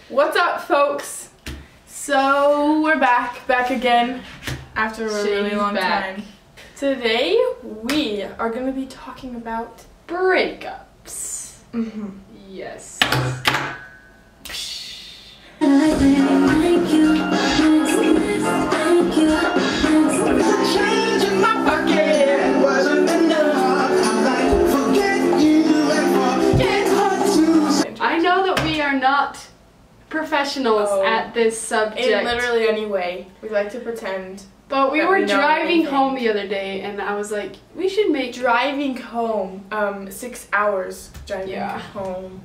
What's up, folks? So we're back again after a really long time. Today we are going to be talking about breakups. Yes. I know that we are not professionals at this subject. In literally any way. We like to pretend. But we were driving home the other day and I was like, we should make driving home. 6 hours driving home.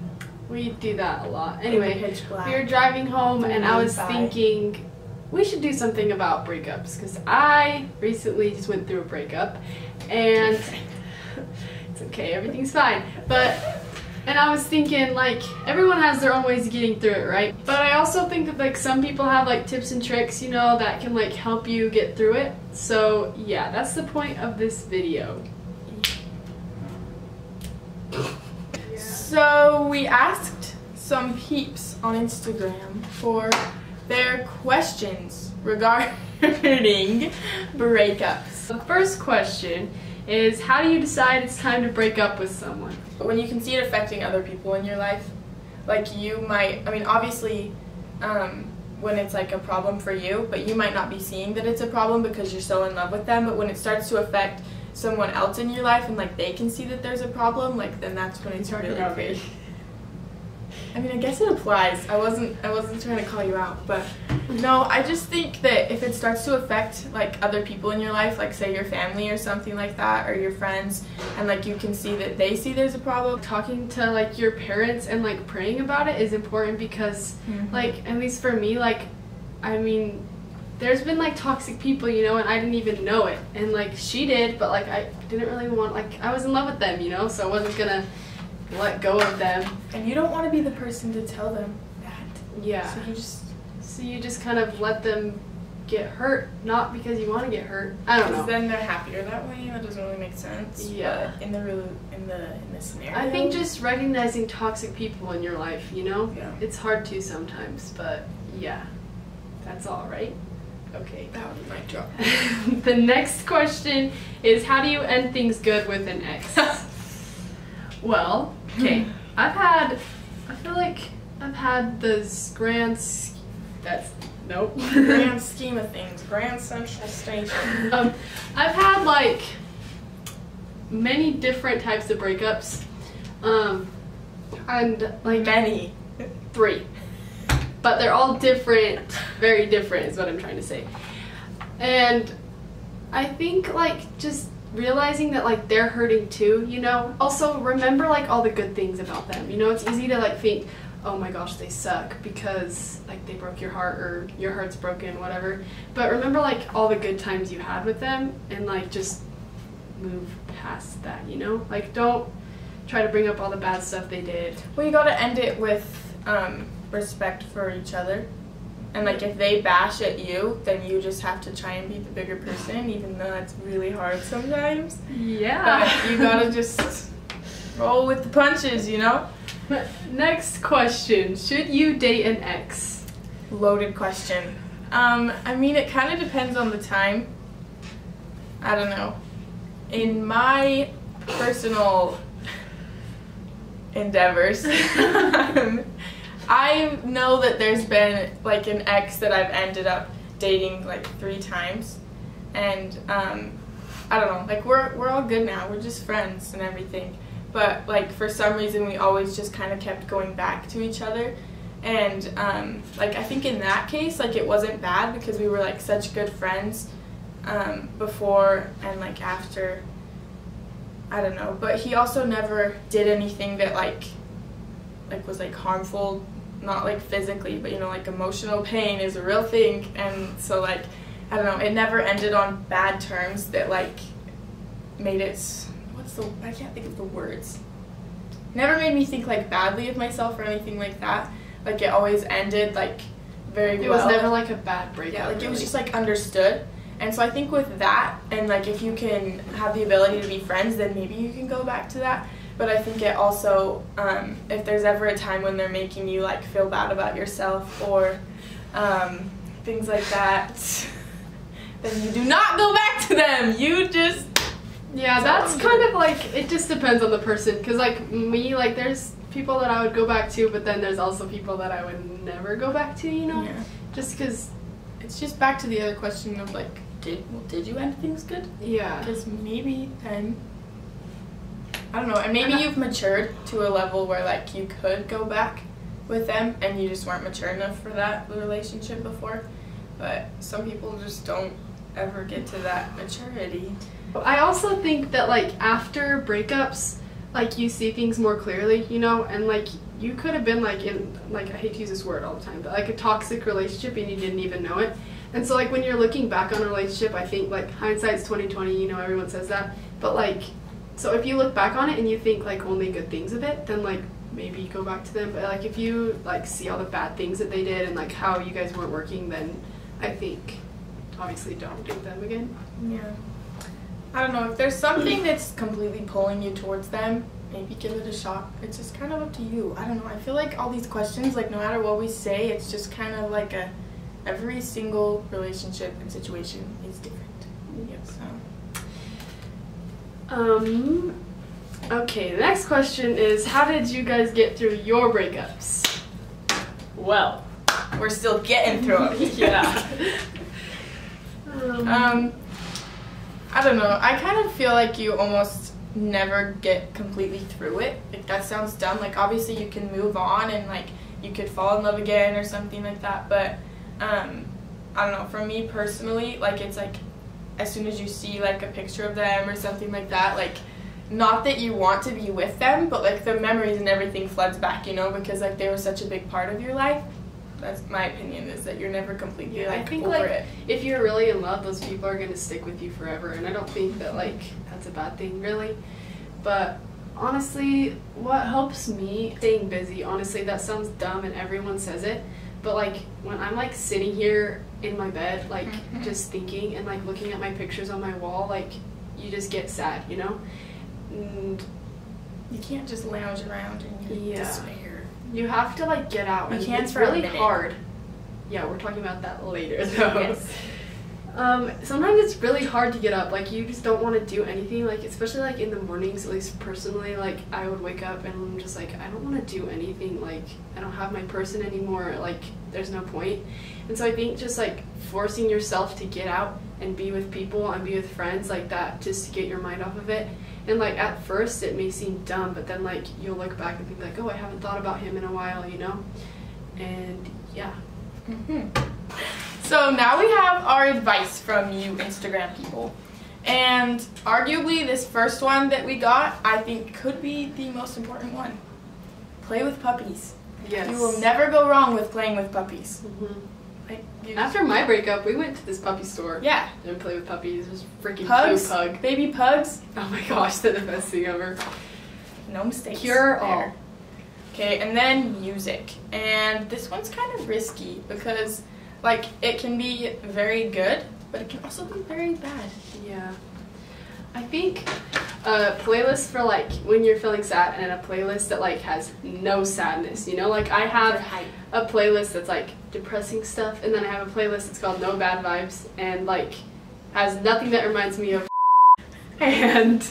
We do that a lot. Anyway, pitch black. We were driving home and I was thinking we should do something about breakups because I recently just went through a breakup and it's okay, everything's fine. And I was thinking, like, everyone has their own ways of getting through it, right? But I also think that, like, some people have, like, tips and tricks, you know, that can, like, help you get through it. So, yeah, that's the point of this video. So, we asked some peeps on Instagram for their questions regarding breakups. The first question is, how do you decide it's time to break up with someone? When you can see it affecting other people in your life, like you might, I mean obviously when it's like a problem for you, but you might not be seeing that it's a problem because you're so in love with them, but when it starts to affect someone else in your life and like they can see that there's a problem, like then that's when it's really big. I mean, I guess it applies. I wasn't trying to call you out, but no, I just think that if it starts to affect like other people in your life, like say your family or something like that, or your friends, and like you can see that they see there's a problem. Talking to like your parents and like praying about it is important because like, at least for me, like, I mean, there's been like toxic people, you know, and I didn't even know it, and like she did, but like I didn't really want, like I was in love with them, you know, so I wasn't gonna let go of them. And you don't want to be the person to tell them that. Yeah. So you just kind of let them get hurt, not because you want to get hurt. I don't know. Because then they're happier that way. That doesn't really make sense. Yeah. But in the scenario, I think just recognizing toxic people in your life, you know? Yeah. It's hard to sometimes, but yeah. That's all, right? Okay. That would be my job. The next question is, how do you end things good with an ex? Well, okay, I feel like I've had this grand scheme of things, Grand Central Station. I've had like many different types of breakups, and like 3, but they're all different, very different is what I'm trying to say. And I think like just realizing that like they're hurting too, you know. Also remember like all the good things about them, you know. It's easy to like think, oh my gosh, they suck because like they broke your heart or your heart's broken, whatever. But remember like all the good times you had with them and like just move past that, you know. Like don't try to bring up all the bad stuff they did. Well, you gotta end it with respect for each other. And like if they bash at you, then you just have to try and be the bigger person, even though that's really hard sometimes. Yeah. But you gotta just roll with the punches, you know? Next question. Should you date an ex? Loaded question. I mean, it kind of depends on the time. I don't know. In my personal endeavors, I know that there's been like an ex that I've ended up dating like 3 times, and I don't know, like we're all good now, we're just friends and everything, but like for some reason we always just kind of kept going back to each other, and like I think in that case like it wasn't bad because we were like such good friends before and like after, I don't know, but he also never did anything that like was like harmful. Not like physically, but you know, like emotional pain is a real thing, and so like I don't know, it never ended on bad terms that like made it, I can't think of the words. Never made me think like badly of myself or anything like that. Like it always ended like very well. It was never like a bad breakup. Yeah, like it was just like understood. And so I think with that, and like if you can have the ability to be friends, then maybe you can go back to that. but I think it also, if there's ever a time when they're making you like feel bad about yourself or things like that, then you do not go back to them. You just that's kind of like, it just depends on the person, because like me, like there's people that I would go back to, but then there's also people that I would never go back to, you know? Yeah. Just because it's just back to the other question of like, did you end things good? Yeah. Because maybe then, I don't know, and maybe you've matured to a level where like you could go back with them and you just weren't mature enough for that relationship before. But some people just don't ever get to that maturity. I also think that like after breakups, like you see things more clearly, you know, and like you could have been like in, like, I hate to use this word all the time, but like a toxic relationship and you didn't even know it. And so like when you're looking back on a relationship, I think like hindsight's 20/20, you know, everyone says that. But like, so if you look back on it and you think like only good things of it, then like maybe go back to them. But like if you like see all the bad things that they did and like how you guys weren't working, then I think obviously don't date them again. Yeah. I don't know, if there's something that's completely pulling you towards them, maybe give it a shot. It's just kind of up to you. I don't know. I feel like all these questions, like no matter what we say, it's just kind of like every single relationship and situation is different. Yep. So. Okay, the next question is, how did you guys get through your breakups? Well, we're still getting through them. Yeah. I don't know. I kind of feel like you almost never get completely through it. Like that sounds dumb. Like obviously you can move on and like you could fall in love again or something like that. But I don't know. For me personally, like it's like as soon as you see like a picture of them or something like that, like not that you want to be with them, but like the memories and everything floods back, you know, because like they were such a big part of your life. That's my opinion, is that you're never completely like I think over like it. if you're really in love, those people are going to stick with you forever, and I don't think that like that's a bad thing really. But honestly, what helps me staying busy, honestly, that sounds dumb and everyone says it, but like when I'm like sitting here in my bed like just thinking and like looking at my pictures on my wall, like you just get sad, you know? And you can't just lounge around and you despair. You have to like get out. You can't. It's really hard. Yeah, we're talking about that later though. Yes. Sometimes it's really hard to get up. Like you just don't want to do anything. Like especially like in the mornings, at least personally, like I would wake up and I'm just like, I don't want to do anything. Like I don't have my person anymore. Like there's no point. And so I think just like forcing yourself to get out and be with people and be with friends like that, just to get your mind off of it. And like at first it may seem dumb, but then like you'll look back and think like, oh, I haven't thought about him in a while, you know? And yeah. So now we have our advice from you Instagram people. And arguably this first one that we got, I think could be the most important one. Play with puppies. Yes. You will never go wrong with playing with puppies. Like, after my breakup, we went to this puppy store. Yeah. And played with puppies. It was freaking pugs, cute pug. Baby pugs. Oh my gosh, they're the best thing ever. No mistakes. Cure all. Okay, and then music. And this one's kind of risky because like it can be very good, but it can also be very bad. Yeah. I think a playlist for like when you're feeling sad and a playlist that like has no sadness, you know? Like I have a playlist that's like depressing stuff, and then I have a playlist that's called No Bad Vibes and like has nothing that reminds me of and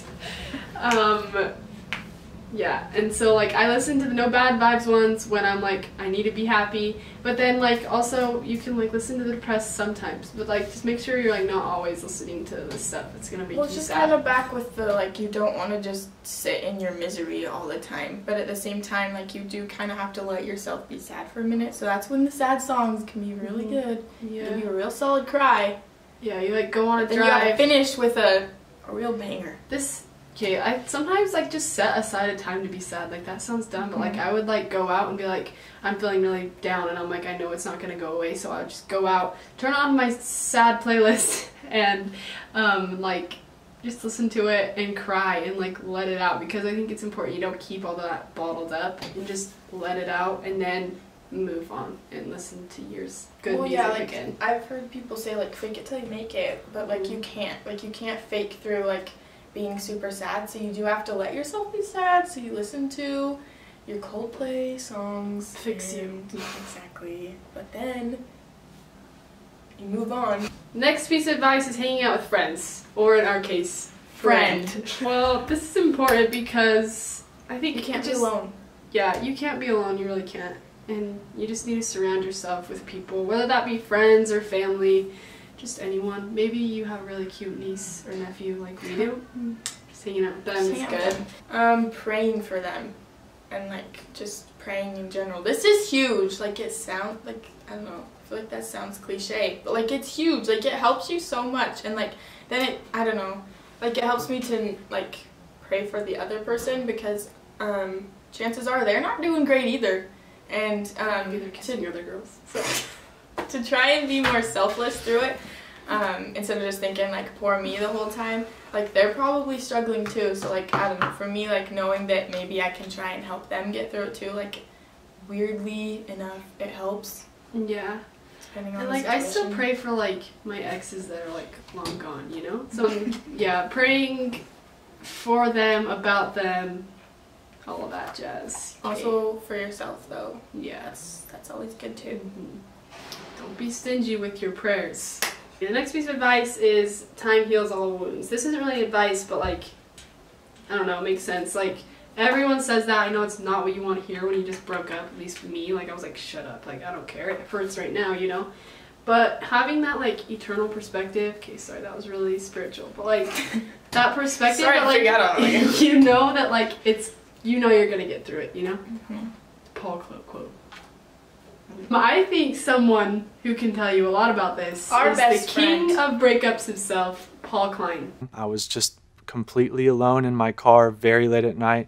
yeah, and so like I listen to the No Bad Vibes ones when I'm like I need to be happy, but then like also you can like listen to the depressed sometimes, but like just make sure you're like not always listening to the stuff that's gonna make you sad. Well, just kind of back with the like you don't want to just sit in your misery all the time, but at the same time like you do kind of have to let yourself be sad for a minute. So that's when the sad songs can be really good. Yeah. Give you a real solid cry. Yeah, you like go on a then drive. you gotta finish with a real banger. Okay, I sometimes like just set aside a time to be sad. Like that sounds dumb, but like I would like go out and be like, I'm feeling really down, and I'm like, I know it's not gonna go away, so I would just go out, turn on my sad playlist, and like just listen to it and cry and like let it out, because I think it's important you don't keep all that bottled up and just let it out and then move on and listen to yours good music yeah, like, again. I've heard people say like fake it till you make it, but like you can't fake through like being super sad, so you do have to let yourself be sad, so you listen to your Coldplay songs. Fix you. Exactly. But then you move on. Next piece of advice is hanging out with friends, or in our case, friend. Well, this is important because I think You can't be alone. Yeah, you can't be alone, you really can't. And you just need to surround yourself with people, whether that be friends or family, just anyone. Maybe you have a really cute niece or nephew like we do. Just hanging out with them is good. Praying for them. And like just praying in general. This is huge. Like it sounds like, I don't know, I feel like that sounds cliche, but like it's huge. Like it helps you so much, and like then it, I don't know, like it helps me to like pray for the other person, because chances are they're not doing great either, and They're kissing other girls. So to try and be more selfless through it, instead of just thinking like poor me the whole time, like they're probably struggling too, so like I don't know, for me, like knowing that maybe I can try and help them get through it too, like weirdly enough it helps. Yeah. Depending on And the like I still situation. pray for like my exes that are like long gone, you know? So yeah, praying for them, about them, all of that jazz. Also for yourself though. Yeah. That's always good too. Don't be stingy with your prayers. The next piece of advice is time heals all wounds. This isn't really advice, but like, I don't know, it makes sense. Like, everyone says that. I know it's not what you want to hear when you just broke up, at least for me. Like, I was like, shut up. Like, I don't care. It hurts right now, you know? But having that, like, eternal perspective, okay, sorry, that was really spiritual, but like, that perspective, Sorry, that, like, you know that, like, it's, you know you're gonna get through it, you know? Paul quote. I think someone who can tell you a lot about this Our is best the king friend. of breakups himself, Paul Klein. I was just completely alone in my car very late at night,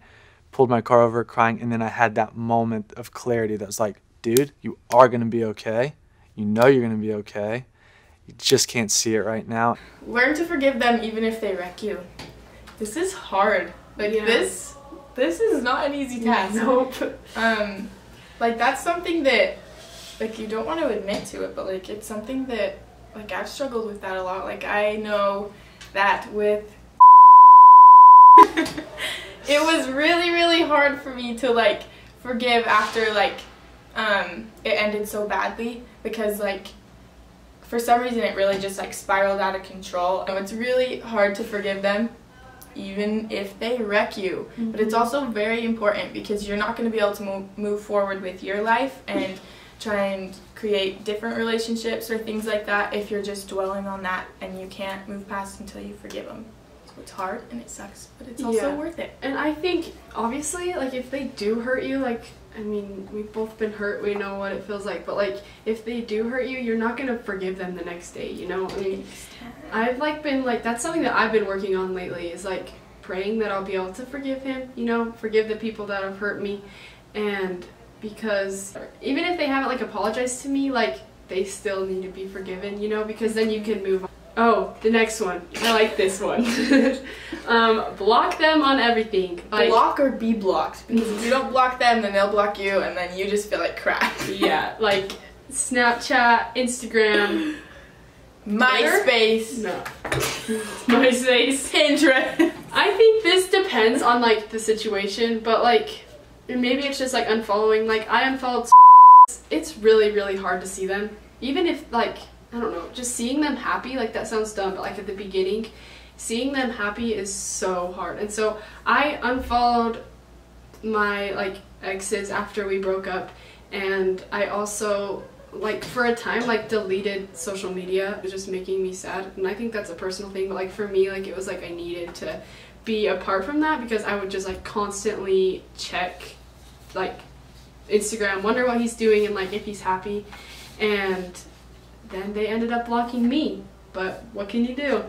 pulled my car over crying, and then I had that moment of clarity that was like, dude, you are going to be okay. You know you're going to be okay. You just can't see it right now. Learn to forgive them even if they wreck you. This is hard. Like this is not an easy task. Nope. Like that's something that like you don't want to admit to it, but like it's something that like I've struggled with that a lot. Like I know that with it was really, really hard for me to like forgive after like it ended so badly, because like for some reason it really just like spiraled out of control. And it's really hard to forgive them even if they wreck you. But it's also very important, because you're not going to be able to move forward with your life and try and create different relationships or things like that if you're just dwelling on that and you can't move past until you forgive them. So it's hard and it sucks, but it's also worth it. And I think, obviously, like, if they do hurt you, like, I mean, we've both been hurt, we know what it feels like, but, like, if they do hurt you, you're not gonna forgive them the next day, you know? I mean, I've, like, been, like, that's something that I've been working on lately, is, like, praying that I'll be able to forgive him, you know, forgive the people that have hurt me, and because even if they haven't, like, apologized to me, like, they still need to be forgiven, you know, because then you can move on. Oh, the next one. I like this one. Block them on everything. Like, block or be blocked, because if you don't block them, then they'll block you, and then you just feel like crap. Yeah, like Snapchat, Instagram, MySpace. No. MySpace. Pinterest. I think this depends on, like, the situation, but, like, maybe it's just, like, unfollowing. Like, I unfollowed. It's really, really hard to see them. Even if, like, I don't know, just seeing them happy, like, that sounds dumb, but, like, at the beginning, seeing them happy is so hard. And so I unfollowed my, like, exes after we broke up, and I also, like, for a time, like, deleted social media. It was just making me sad, and I think that's a personal thing, but, like, for me, like, it was like I needed to be apart from that, because I would just, like, constantly check, like, Instagram, wonder what he's doing and, like, if he's happy, and then they ended up blocking me. But what can you do?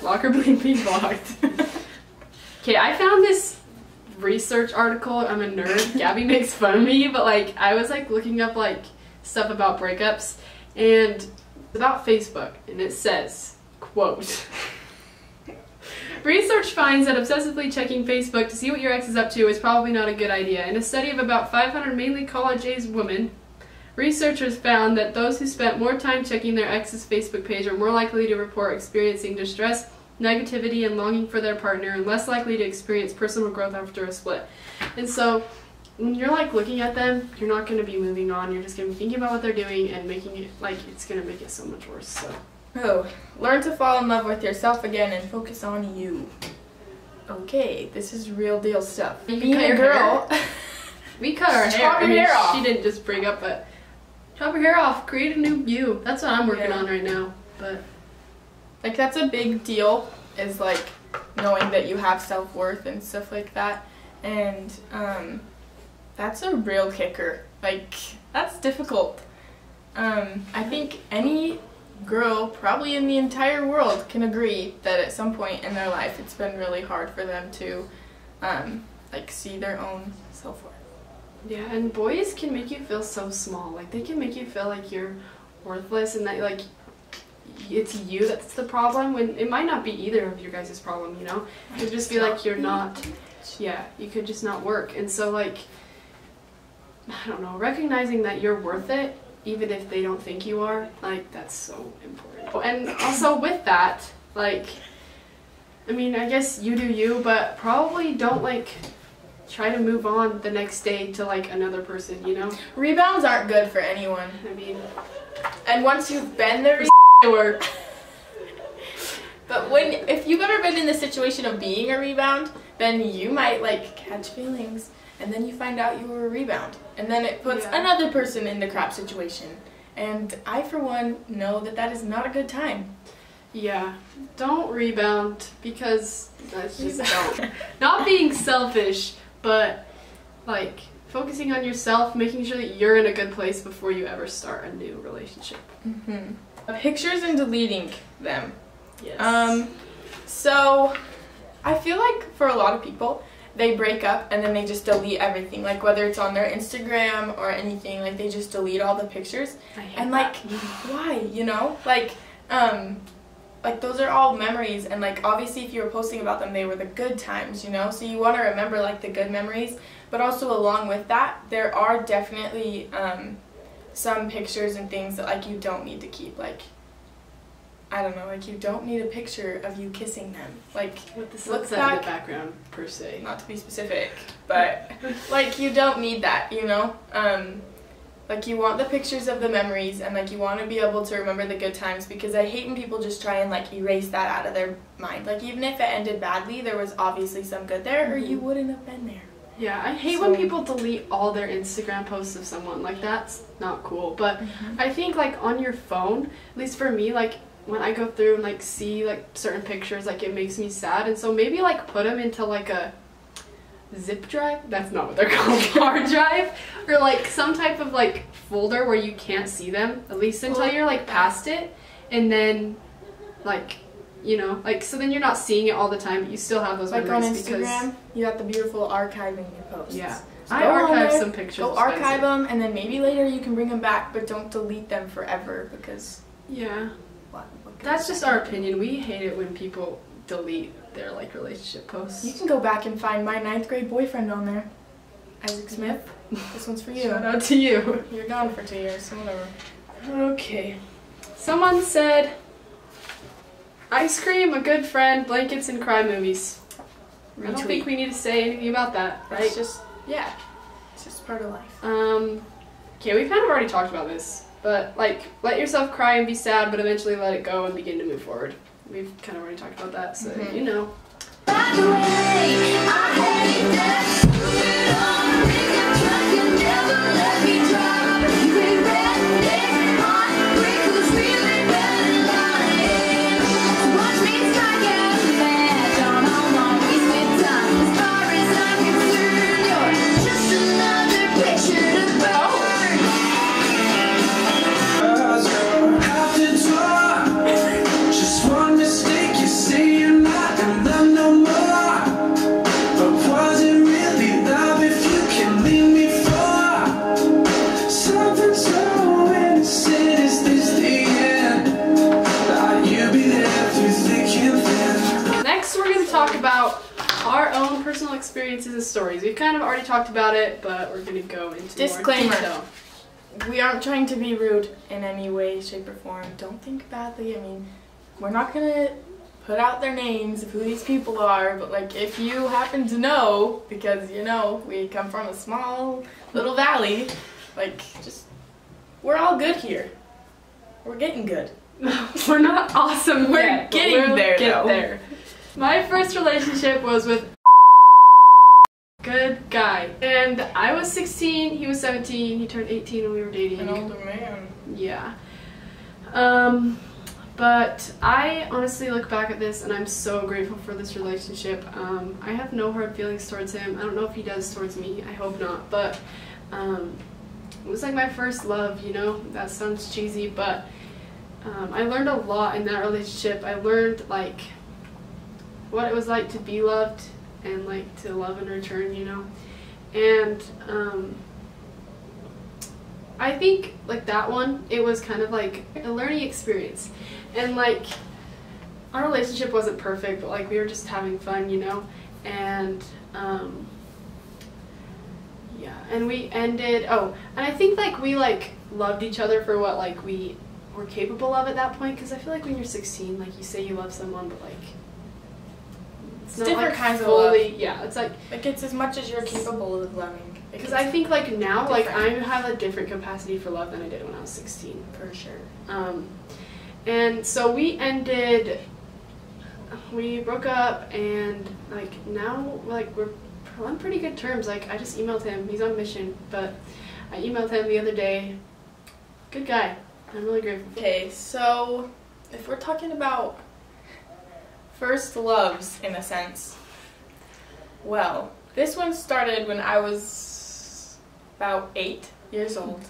Block or be blocked. Okay, I found this research article. I'm a nerd. Gabby makes fun of me, but, like, I was, like, looking up, like, stuff about breakups, and it's about Facebook, and it says, quote, research finds that obsessively checking Facebook to see what your ex is up to is probably not a good idea. In a study of about 500 mainly college-aged women, researchers found that those who spent more time checking their ex's Facebook page are more likely to report experiencing distress, negativity and longing for their partner and less likely to experience personal growth after a split. And so when you're like looking at them, you're not going to be moving on. You're just going to be thinking about what they're doing and making it like it's going to make it so much worse. So learn to fall in love with yourself again and focus on you. Okay, this is real deal stuff. Being a girl, we cut our hair. Chop your hair off. She didn't just break up, but chop your hair off. Create a new you. That's what I'm working on right now. But like that's a big deal. Is like knowing that you have self-worth and stuff like that, and that's a real kicker. Like that's difficult. I think any girl probably in the entire world can agree that at some point in their life it's been really hard for them to like see their own self-worth. Yeah, and boys can make you feel so small. Like they can make you feel like you're worthless and that like it's you that's the problem when it might not be either of your guys' problem, you know? It could just be like you're not, yeah, you could just not work. And so like, I don't know, recognizing that you're worth it even if they don't think you are, like that's so important. And also with that, like, I mean, I guess you do you, but probably don't like try to move on the next day to like another person, you know? Rebounds aren't good for anyone. I mean, and once you've been there, but if you've ever been in the situation of being a rebound, then you might like catch feelings and then you find out you were a rebound and then it puts another person in the crap situation, and I for one know that that is not a good time. Yeah, don't rebound because that's just don't. Not being selfish, but like focusing on yourself, making sure that you're in a good place before you ever start a new relationship. Pictures and deleting them. Yes. So I feel like for a lot of people, they break up and then they just delete everything, like whether it's on their Instagram or anything, like they just delete all the pictures. And like, why, you know? Like those are all memories, and like obviously if you were posting about them, they were the good times, you know? So you want to remember like the good memories, but also along with that, there are definitely some pictures and things that like you don't need to keep. Like, I don't know, like you don't need a picture of you kissing them. Like, with the sunset in the background, per se. Not to be specific, but like you don't need that, you know? Like you want the pictures of the memories, and like you want to be able to remember the good times, because I hate when people just try and like erase that out of their mind. Like even if it ended badly, there was obviously some good there, or you wouldn't have been there. Yeah, I hate when people delete all their Instagram posts of someone. Like that's not cool. But I think like on your phone, at least for me, like when I go through and like see like certain pictures, like it makes me sad, and so maybe like put them into like a zip drive. That's not what they're called. Hard drive, or like some type of like folder where you can't see them, at least until you're like past it, and then like, you know, like so then you're not seeing it all the time, but you still have those like memories. On Instagram, you got the beautiful archiving your posts. Yeah, so I archive some pictures. Go archive them, and then maybe later you can bring them back, but don't delete them forever, because what that's just our opinion. We hate it when people delete their like relationship posts. You can go back and find my 9th grade boyfriend on there, Isaac Smith. This one's for you. Shout out to you. You're gone for 2 years, so whatever. Okay. Someone said, ice cream, a good friend, blankets, and cry movies. I don't think we need to say anything about that, right? It's just, yeah, it's just part of life. Okay, we've kind of already talked about this, but like, let yourself cry and be sad, but eventually let it go and begin to move forward. We've kind of already talked about that, so you know. By the way, I hate that stupid old pickup truck, you never let me drive. You ain't redneck, hot, wrinkles really better lying. Watch me strike out the match on all my wasted time. As far as I'm concerned, you're just another picture to burn. Just one mistake, you say you're not in love no more. But was it really love if you can leave me for something so innocent? Is this the end? Thought you'd be there through thick and thin. Next, we're going to talk about our own personal experiences and stories. We've kind of already talked about it, but we're going to go into Disclaimer. more detail. We aren't trying to be rude in any way, shape, or form. Don't think badly. I mean, we're not going to put out their names of who these people are, but like if you happen to know, because you know we come from a small little valley, like just we're all good here. We're getting good. We're not awesome We're yet, but getting we'll there, get though. there. My first relationship was with good guy. And I was 16, he was 17, he turned 18 when we were dating. An older man. Yeah. But I honestly look back at this and I'm so grateful for this relationship. I have no hard feelings towards him. I don't know if he does towards me. I hope not. But it was like my first love, you know? That sounds cheesy, but I learned a lot in that relationship. I learned like what it was like to be loved and like to love in return, you know? And I think like that one, it was kind of like a learning experience. And like our relationship wasn't perfect, but like we were just having fun, you know? And yeah, and we ended, and I think like we like loved each other for what like we were capable of at that point, because I feel like when you're 16, like you say you love someone, but like it's not different like kinds of fully, love. yeah, it's like it's as much as you're capable of loving. because I think like now like I different. have a different capacity for love than I did when I was 16. For sure. And so we broke up, and like now like we're on pretty good terms. Like I just emailed him, he's on mission, but I emailed him the other day. Good guy. I'm really grateful. Okay, so if we're talking about first loves in a sense, well, this one started when I was about 8 years old.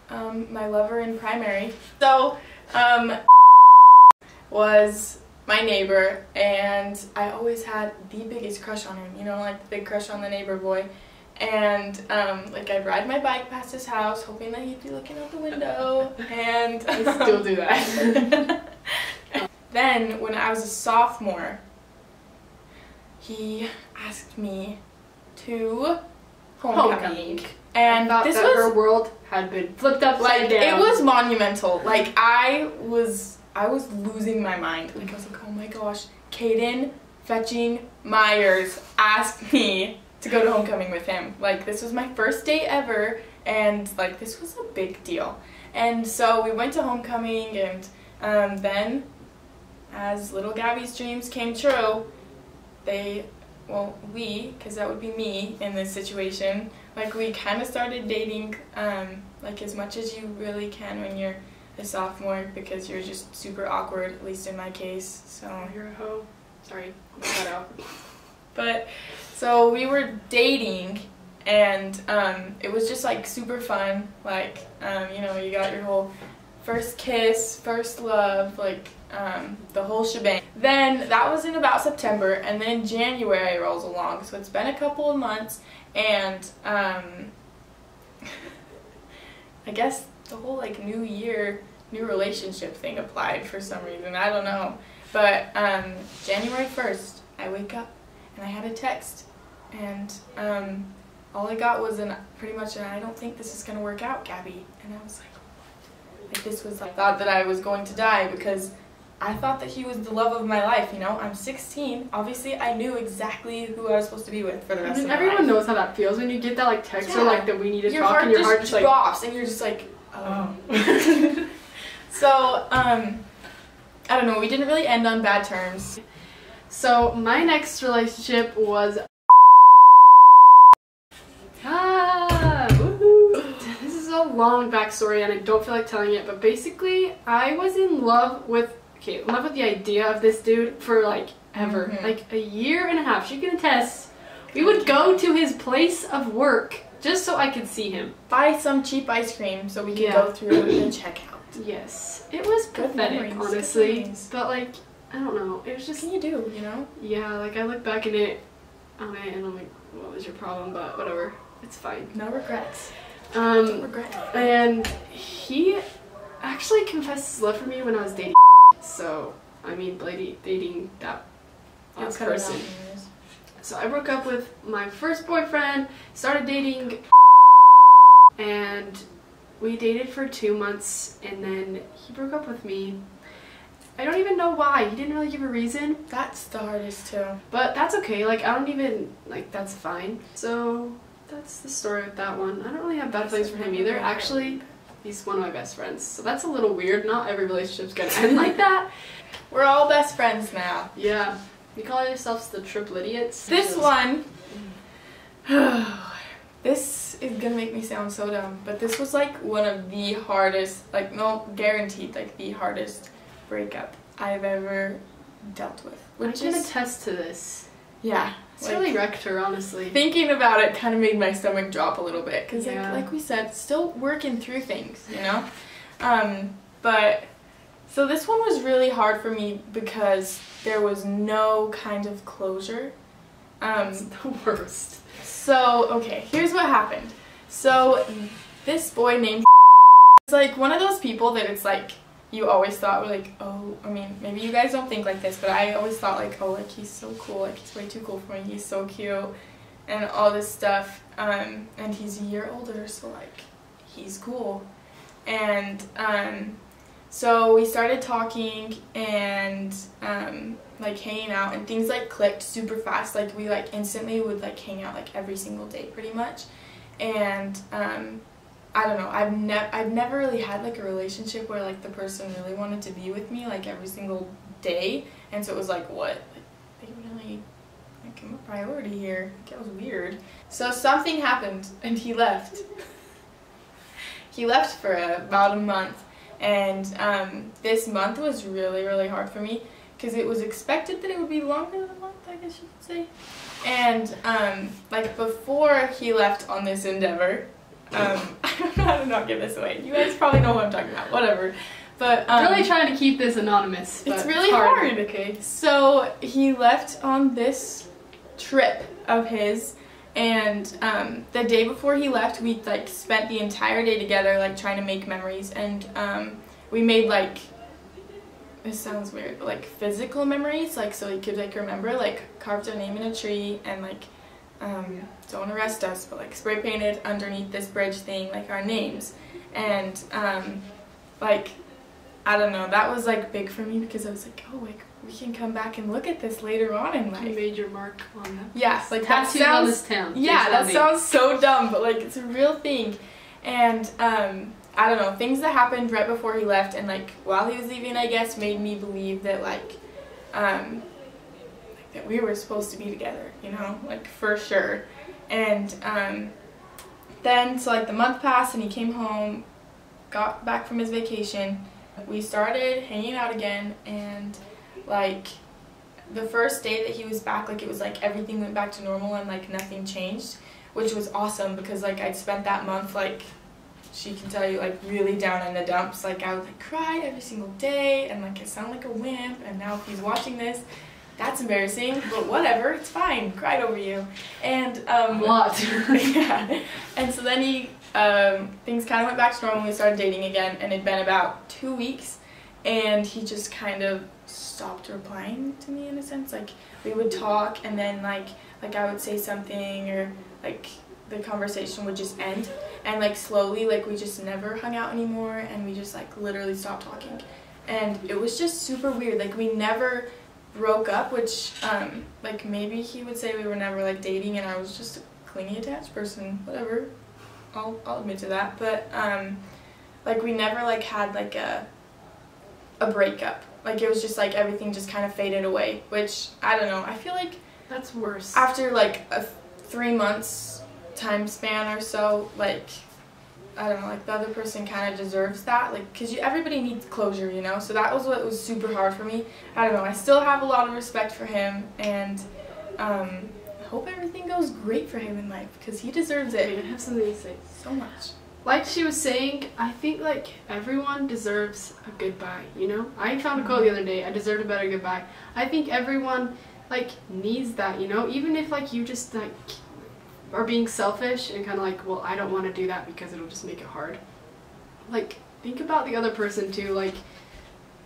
My lover in primary. So, was my neighbor, and I always had the biggest crush on him, you know, like the big crush on the neighbor boy. And like I'd ride my bike past his house hoping that he'd be looking out the window, and I still do that. Then when I was a sophomore, he asked me to homecoming. And thought this that was her world had been flipped upside like down. it was monumental. Like I was losing my mind. Like I was like, oh my gosh, Caden fetching Myers asked me to go to homecoming with him. Like this was my first date ever, and like this was a big deal. And so we went to homecoming, and then as little Gabby's dreams came true, because that would be me in this situation, like we kind of started dating like as much as you really can when you're a sophomore, because you're just super awkward, at least in my case. So You're a hoe. Sorry, I'll cut that out. but so we were dating, and it was just like super fun. Like you know, you got your whole first kiss, first love, like the whole shebang. Then that was in about September, and then January rolls along, so it's been a couple of months, and I guess the whole like new year, new relationship thing applied for some reason. I don't know, but January 1st, I wake up and I had a text, and all I got was pretty much I don't think this is gonna work out, Gabby. And I was like this was I thought that I was going to die, because I thought that he was the love of my life, you know? I'm 16. Obviously, I knew exactly who I was supposed to be with for the rest of my life. Everyone knows how that feels when you get that like text or like that we need to talk, and your heart just like drops, and you're just like, oh. So, I don't know, we didn't really end on bad terms. So my next relationship was this is a long backstory, and I don't feel like telling it, but basically I was in love with the idea of this dude for like ever. Like a year and a half. She can attest. We would go to his place of work just so I could see him. Buy some cheap ice cream so we could go through and check out. Yes. It was pathetic, honestly. But like, I don't know. It was just What can you do, you know? yeah, like I look back on it and I'm like, what was your problem? But whatever. It's fine. No regrets. Don't regret it. And he actually confessed his love for me when I was dating. So, I mean, dating that person. So I broke up with my first boyfriend, started dating, and we dated for 2 months, and then he broke up with me. I don't even know why. He didn't really give a reason. That's the hardest too. But that's okay. Like, I don't even, like, that's fine. So that's the story with that one. I don't really have bad feelings for him either. Actually, he's one of my best friends. So that's a little weird. Not every relationship's gonna end like that. We're all best friends now. Yeah. You call yourselves the triple idiots? This one, this is gonna make me sound so dumb, but this was like one of the hardest, like no, guaranteed, like the hardest breakup I've ever dealt with. Which I can attest to this. Yeah. It's like, really wrecked her, honestly. Thinking about it kind of made my stomach drop a little bit, because like we said, still working through things, you know? But, so this one was really hard for me because there was no kind of closure. It's the worst. So, okay, here's what happened. So, this boy named is like one of those people that it's like, you always thought were like, oh, I mean, maybe you guys don't think like this, but I always thought like, oh, like he's so cool, like he's way too cool for me, he's so cute, and all this stuff, and he's a year older, so like, he's cool. And, so we started talking and, like hanging out, and things like clicked super fast, like we like instantly would like hang out like every single day pretty much. And, I don't know, I've never really had like a relationship where like the person really wanted to be with me like every single day, and so it was like, what, like, they really, like, I'm a priority here. Like, it was weird. So something happened and he left. He left for about a month, and this month was really, really hard for me because it was expected that it would be longer than a month, I guess you could say. And like before he left on this endeavor, I don't know how to not give this away. You guys probably know what I'm talking about. Whatever. But really trying to keep this anonymous. But it's really hard. Okay. So he left on this trip of his, and the day before he left, we like spent the entire day together, like trying to make memories, and we made like, this sounds weird, but like physical memories, like so he could like remember, like carved our name in a tree and like. Don't arrest us, but like spray painted underneath this bridge thing like our names, and like I don't know, that was like big for me because I was like, oh, like we can come back and look at this later on in life. You made your mark on that. Yeah, like that tattooed on this town. Yeah, that sounds so dumb, but like it's a real thing. And I don't know, things that happened right before he left and like while he was leaving, I guess, made me believe that like that we were supposed to be together, you know, like for sure. And then so like the month passed and he came home, got back from his vacation, we started hanging out again, and like the first day that he was back, like it was like everything went back to normal and like nothing changed, which was awesome because like I'd spent that month, like she can tell you, like really down in the dumps. Like I would like cry every single day and like I sound like a wimp, and now if he's watching this, that's embarrassing, but whatever, it's fine, cried over you. And a lot. Yeah. And so then he things kind of went back to normal. We started dating again, and it'd been about 2 weeks, and he just kind of stopped replying to me in a sense. Like we would talk, and then like I would say something, or like the conversation would just end, and like slowly like we just never hung out anymore, and we just like literally stopped talking. And it was just super weird. Like we never broke up, which like maybe he would say we were never like dating and I was just a clingy attached person, whatever, I'll admit to that. But like we never like had like a breakup. Like it was just like everything just kind of faded away, which I don't know, I feel like that's worse. After like a 3 months time span or so, like I don't know, like the other person kind of deserves that, like, because everybody needs closure, you know. So that was what was super hard for me. I don't know, I still have a lot of respect for him, and I hope everything goes great for him in life because he deserves it. I have something to say. So much. Like she was saying, I think like everyone deserves a goodbye, you know. I found a quote the other day, I deserved a better goodbye. I think everyone like needs that, you know, even if like you just like are being selfish and kind of like, well, I don't want to do that because it'll just make it hard. Like, think about the other person too. Like,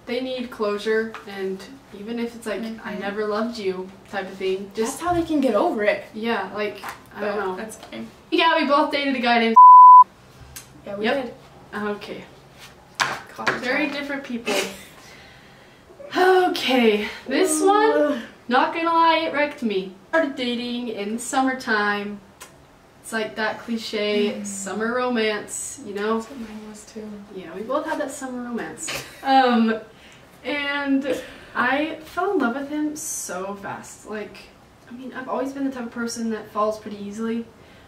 they need closure, and even if it's like, I never loved you type of thing, just that's how they can get over it. Yeah, like, I don't know. That's fine. Yeah, we both dated a guy named Yeah, we did. Okay. Coffee Very chat. different people. Okay, this one, not gonna lie, it wrecked me. Started dating in the summertime. It's like that cliche summer romance, you know? That's what mine was too. Yeah, we both had that summer romance. And I fell in love with him so fast. Like, I mean, I've always been the type of person that falls pretty easily,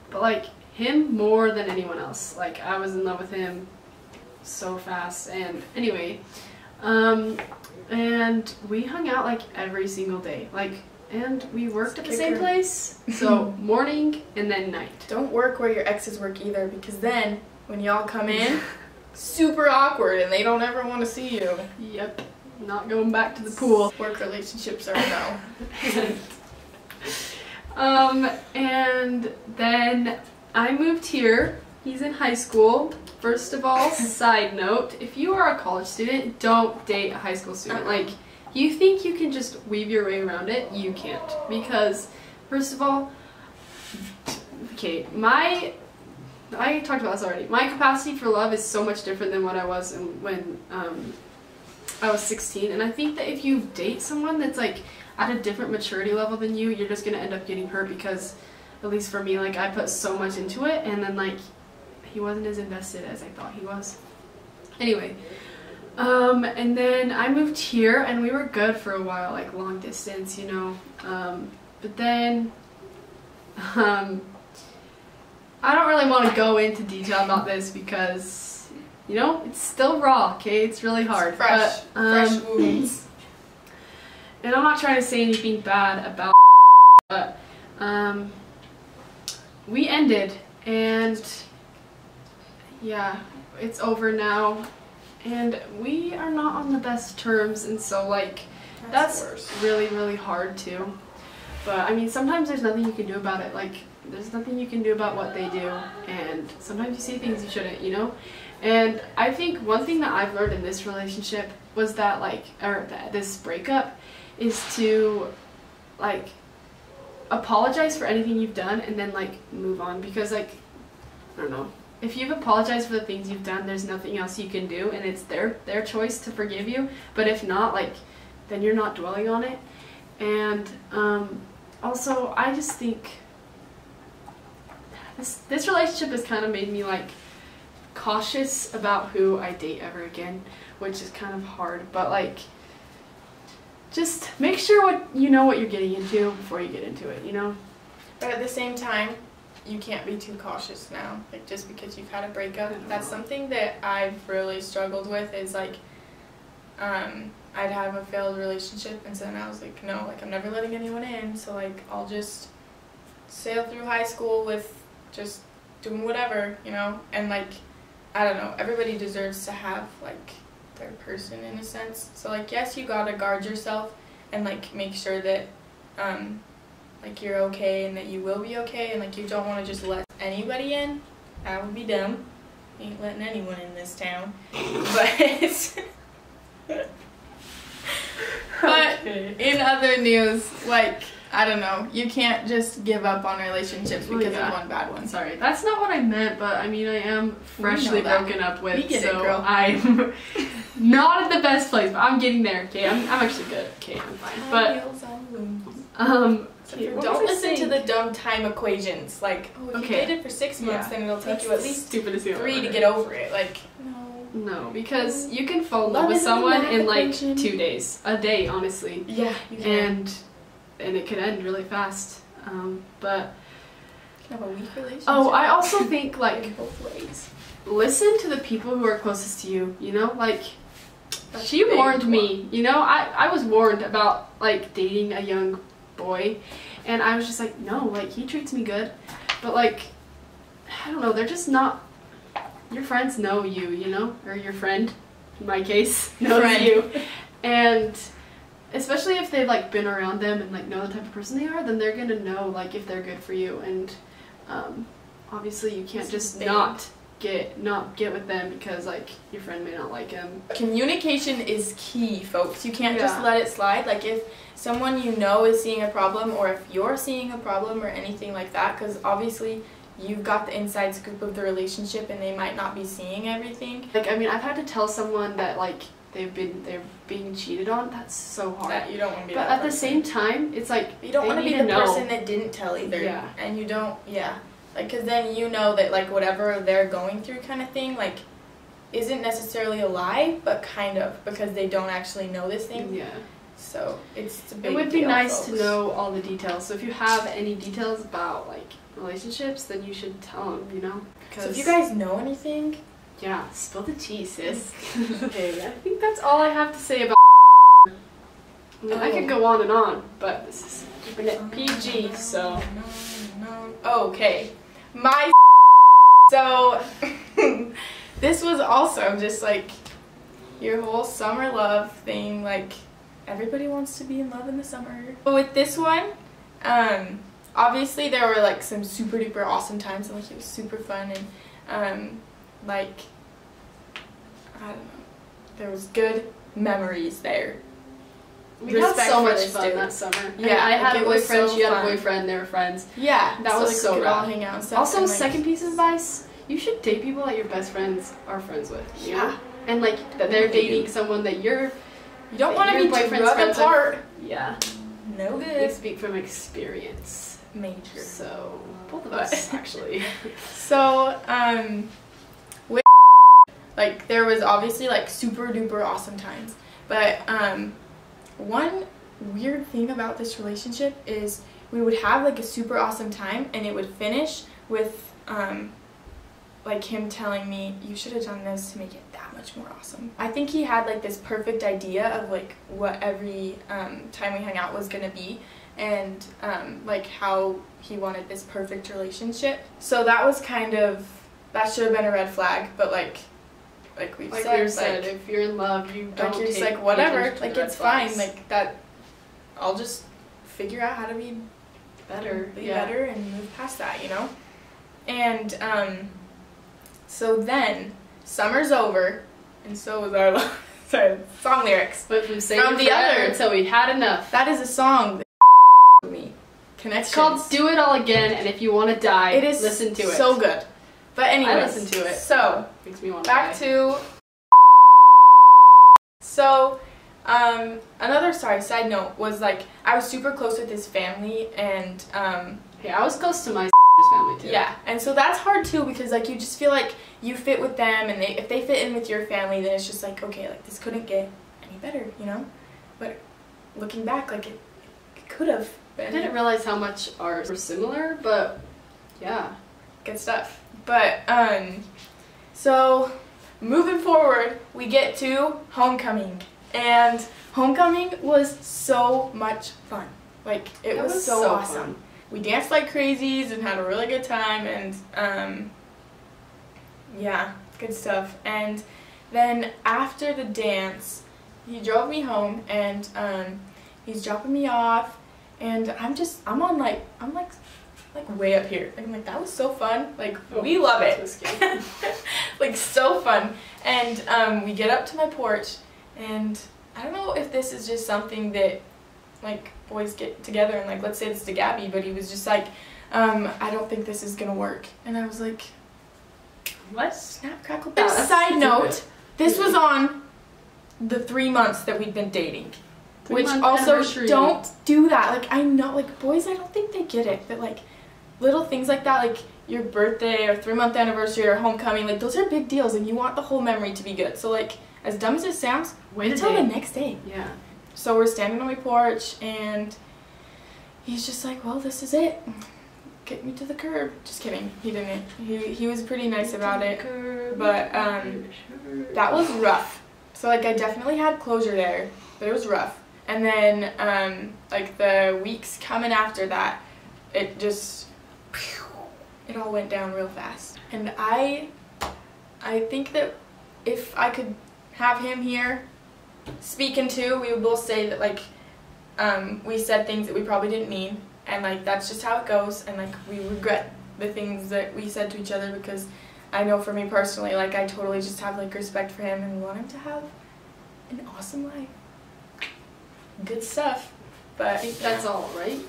but like him more than anyone else. Like, I was in love with him so fast. And anyway, and we hung out like every single day. Like, and we worked at the same place. So morning and then night. Don't work where your exes work either, because then when y'all come in, super awkward and they don't ever want to see you. Yep. Not going back to the pool. Work relationships are no. And then I moved here. He's in high school. First of all, side note, if you are a college student, don't date a high school student. Like, you think you can just weave your way around it? You can't. Because, first of all, okay, I talked about this already. My capacity for love is so much different than what I was when I was 16. And I think that if you date someone that's like at a different maturity level than you, you're just gonna end up getting hurt because, at least for me, like I put so much into it and then like he wasn't as invested as I thought he was. Anyway, and then I moved here and we were good for a while, like long distance, you know. But then, I don't really want to go into detail about this because, you know, it's still raw, okay? It's really hard. It's fresh, but, fresh wounds. And I'm not trying to say anything bad about but we ended and yeah, it's over now and we are not on the best terms, and so like that's really, really hard too. But I mean, sometimes there's nothing you can do about it. Like, there's nothing you can do about what they do, and sometimes you see things you shouldn't, you know? And I think one thing that I've learned in this relationship was that, like, or this breakup, is to, like, apologize for anything you've done and then, like, move on. Because, like, I don't know, if you've apologized for the things you've done, there's nothing else you can do, and it's their choice to forgive you. But if not, like, then you're not dwelling on it. And also, I just think this relationship has kind of made me like cautious about who I date ever again, which is kind of hard, but like just make sure you know what you're getting into before you get into it, you know? But at the same time, you can't be too cautious now, like just because you've had a breakup. That's something that I've really struggled with, is like I'd have a failed relationship, and so then I was like, no, like I'm never letting anyone in, so like I'll just sail through high school with just doing whatever, you know? And like, I don't know, everybody deserves to have like their person in a sense. So like, yes, you gotta guard yourself and like make sure that like you're okay and that you will be okay, and like you don't want to just let anybody in. That would be dumb. Ain't letting anyone in this town. But in other news, like, I don't know, you can't just give up on relationships because of one bad one. Sorry, that's not what I meant, but I mean, I am freshly broken up with, we get so it, girl. I'm not at the best place, but I'm getting there, okay? I'm actually good, okay, I'm fine. But, don't listen to the dumb time equations. Like, oh, if you dated for 6 months, then it'll take you at least 3 to get over it. Like, no, because you can fall in love with someone in like 2 days, a day, honestly. Yeah, you can. And it could end really fast. But you can have a weak relationship. Oh, I also think like in both ways. Listen to the people who are closest to you. You know, like she warned me. You know, I was warned about like dating a young boy, and I was just like, no, like he treats me good, but like I don't know, they're just not. Your friends know you, you know, or your friend, in my case, knows you, and especially if they've like been around them and like know the type of person they are, then they're gonna know like if they're good for you. And obviously you can't just not get with them because like your friend may not like them. Communication is key, folks. You can't just let it slide. Like if someone you know is seeing a problem, or if you're seeing a problem or anything like that, because obviously you've got the inside scoop of the relationship and they might not be seeing everything. Like, I mean, I've had to tell someone that, like, they're being cheated on. That's so hard. That you don't want to be But that at the person. same time, it's like, you don't want to be the person that didn't tell either. Yeah. And you don't, yeah. Like, because then you know that, like, whatever they're going through kind of thing, like, isn't necessarily a lie, but kind of, because they don't actually know this thing. Yeah. So it's a big It would be deal, nice folks. to know all the details. So if you have any details about, like, relationships, then you should tell them, you know? So if you guys know anything, yeah, spill the tea, sis. Okay, I think that's all I have to say about I mean, I could go on and on, but this is keeping it PG, so. Okay. My so this was also just like your whole summer love thing, like everybody wants to be in love in the summer. But with this one, obviously there were like some super duper awesome times and like it was super fun and like I don't know, there was good memories there. We had Respect so for much this fun dude. that summer. Yeah, And I had like, a it was boyfriend, so she had a fun. boyfriend, they were friends. Yeah, That was like, so we could all rad. hang out and stuff. Also, and, like, second piece of advice, you should date people that your best friends are friends with. You know? Yeah. And like that they're dating someone that you don't want to your be boyfriend's drug friends apart. Yeah. No We good. speak from experience. Major. So both of us actually. So, with like there was obviously like super duper awesome times, but one weird thing about this relationship is we would have like a super awesome time and it would finish with like him telling me you should have done this to make it that much more awesome. I think he had like this perfect idea of like what every time we hung out was gonna be and like how he wanted this perfect relationship. So that was kind of, that should have been a red flag, but like we've Like said, we said, if you're in love, you don't like you're just take like whatever, attention to like the red it's fine, flags. like that. I'll just figure out how to be better, better, and move past that, you know. And so then summer's over, and so was our sorry, song lyrics. But from saying From the forever other- until we had enough. That is a song that me. Connections. It's called "Do It All Again," and if you want to die, It is listen to it. so good. But anyways, I listen to it. So Makes me want back die. to another side note was like I was super close with his family and Hey, I was close to my family too. yeah, and so that's hard too because like you just feel like you fit with them and if they fit in with your family then it's just like okay, like this couldn't get any better, you know. But looking back, like it could have I been. didn't realize how much ours were similar, but yeah. Good stuff. But so moving forward, we get to homecoming, and homecoming was so much fun. Like it was so awesome. fun. We danced like crazies and had a really good time, and yeah, good stuff. And then after the dance, he drove me home, and he's dropping me off, and I'm way up here. I'm like, that was so fun. Like, we love it. Like, so fun. And we get up to my porch, and I don't know if this is just something that, like, boys get together and, like, let's say it's to Gabby, but he was just like, I don't think this is gonna work. And I was like, What? snap, crackle, Yeah, pop. that's Side note, stupid. this was on the 3 months that we'd been dating. Which 3-month also, anniversary. don't do that. Like, I know, like, boys, I don't think they get it. That, like, little things like that, like your birthday or 3-month anniversary or homecoming, like, those are big deals, and you want the whole memory to be good. So, like, as dumb as it sounds, wait until the next day. Yeah. So we're standing on my porch, and he's just like, well, this is it. Get me to the curb. Just kidding. He didn't. He was pretty nice about it. But, that was rough. So, like, I definitely had closure there, but it was rough. And then, like, the weeks coming after that, it just, it all went down real fast. And I think that if I could have him here speaking to, we would both say that, like, we said things that we probably didn't mean, and, like, that's just how it goes, and, like, we regret the things that we said to each other, because I know for me personally, like, I totally just have, like, respect for him and want him to have an awesome life. Good stuff. But I think that's all, right?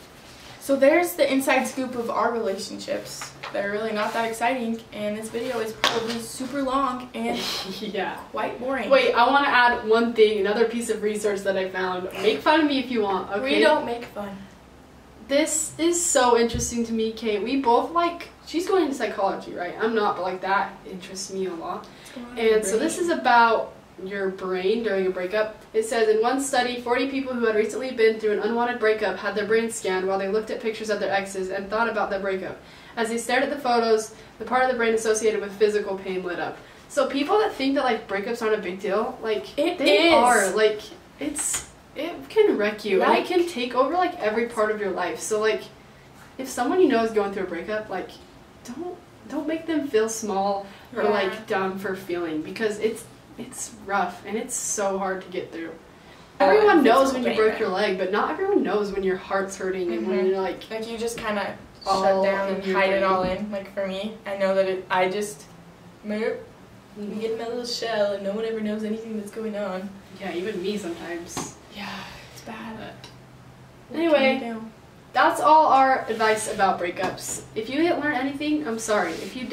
So there's the inside scoop of our relationships. They're really not that exciting, and this video is probably super long and Yeah. quite boring. Wait, I want to add one thing, another piece of research that I found. Make fun of me if you want, okay? We don't make fun. This is so interesting to me, Kate. We both she's going into psychology, right? I'm not, but like that interests me a lot. And so this is about your brain during a breakup. It says in one study, 40 people who had recently been through an unwanted breakup had their brains scanned while they looked at pictures of their exes and thought about their breakup. As they stared at the photos, the part of the brain associated with physical pain lit up. So people that think that like breakups aren't a big deal, like they are. Like it can wreck you, and it can take over like every part of your life. So like if someone you know is going through a breakup, like don't make them feel small or like dumb for feeling, because it's rough and it's so hard to get through. Everyone knows when you broke your leg, but not everyone knows when your heart's hurting and when you're like you just kind of shut down and hide it all in. Like for me, I know that I just get in my little shell and no one ever knows anything that's going on. Yeah, even me sometimes. Yeah, it's bad. Anyway, that's all our advice about breakups. If you didn't learn anything, I'm sorry. If you did,